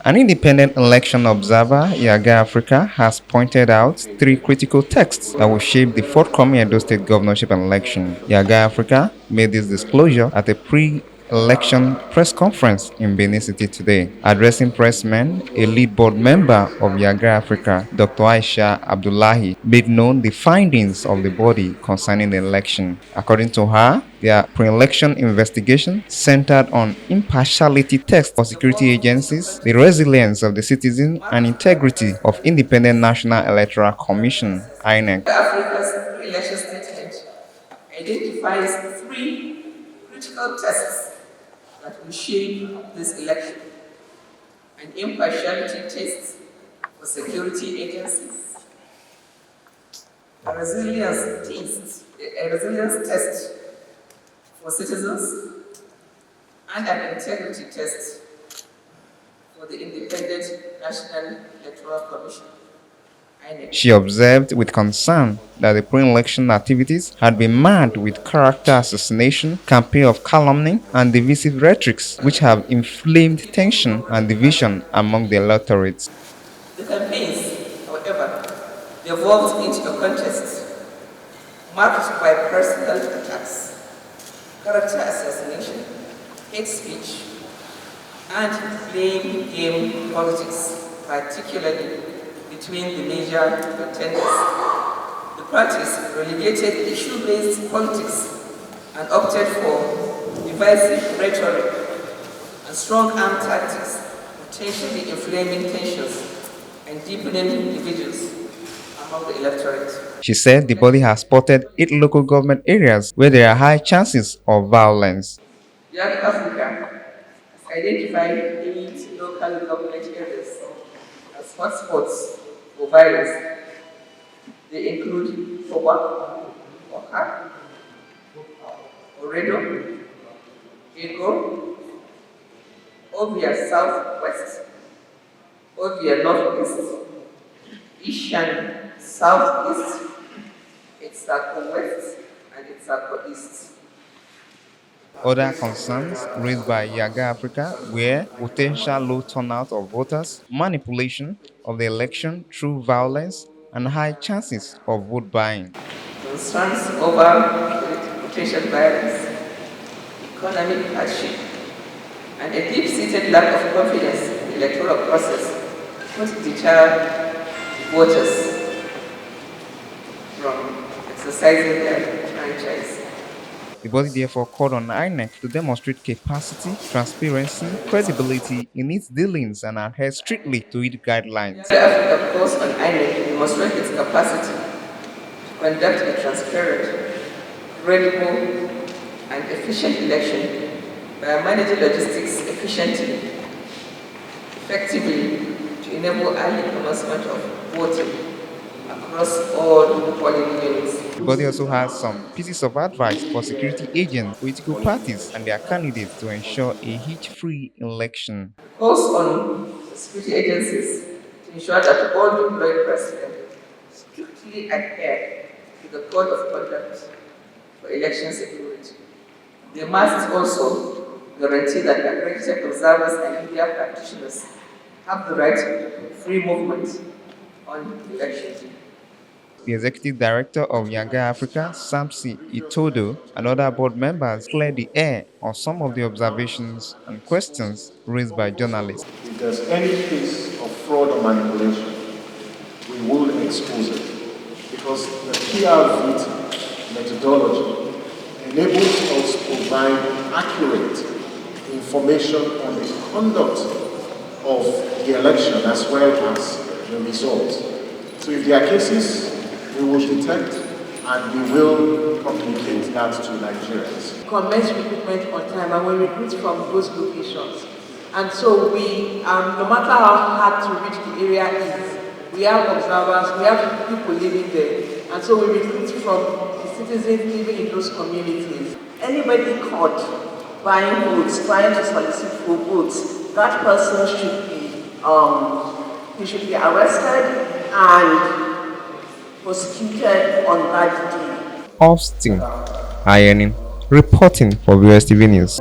An independent election observer, YIAGA Africa, has pointed out three critical texts that will shape the forthcoming Edo State governorship election. YIAGA Africa made this disclosure at a pre-election press conference in Benin City today. Addressing pressmen, a lead board member of YIAGA Africa, Dr. Aisha Abdullahi, made known the findings of the body concerning the election. According to her, their pre-election investigation centered on impartiality tests for security agencies, the resilience of the citizen, and integrity of Independent National Electoral Commission (INEC). Africa's election statement identifies three critical tests that will shape this election: an impartiality test for security agencies, a resilience test for citizens, and an integrity test for the Independent National Electoral Commission. She observed with concern that the pre-election activities had been marred with character assassination, campaign of calumny, and divisive rhetorics, which have inflamed tension and division among the electorates. The campaigns, however, devolved into a contest marked by personal attacks, character assassination, hate speech, and blame game politics, particularly between the major contenders. The parties relegated issue-based politics and opted for divisive rhetoric and strong-arm tactics, potentially inflaming tensions and deepening divisions among the electorate. She said the body has spotted 8 local government areas where there are high chances of violence. YIAGA Africa has identified 8 local government areas as hotspots for violence. They include Fowa, Oka, Oredo, EDO, Ovia Southwest, Ovia Northeast, Ishan Southeast, Itsako West, and Itsako East. Other concerns raised by YIAGA Africa were potential low turnout of voters, manipulation of the election through violence, and high chances of vote buying. Concerns over potential violence, economic hardship, and a deep-seated lack of confidence in the electoral process could deter voters from exercising their franchise. The body therefore called on INEC to demonstrate capacity, transparency, credibility in its dealings and adhere strictly to its guidelines. Africa calls on INEC to demonstrate its capacity to conduct a transparent, credible, and efficient election by managing logistics efficiently, effectively, to enable early commencement of voting across all the polling units. The body also has some pieces of advice for security agents, political parties, and their candidates to ensure a hitch-free election. Calls on security agencies to ensure that all deployed personnel strictly adhere to the code of conduct for election security. They must also guarantee that accredited observers and media practitioners have the right to free movement on elections. The executive director of YIAGA Africa, Samsi Itodo, and other board members cleared the air on some of the observations and questions raised by journalists. If there's any case of fraud or manipulation, we will expose it, because the PRVT methodology enables us to provide accurate information on the conduct of the election as well as the results. So if there are cases, we will detect and we will communicate that to Nigerians. Commence recruitment on time, and we recruit from those locations. And so we, no matter how hard to reach the area is, we have observers, we have people living there. And so we recruit from the citizens living in those communities. Anybody caught buying votes, trying to solicit for votes, that person should be arrested and prosecuted on that day. Austin Ironing, reporting for VSTV News.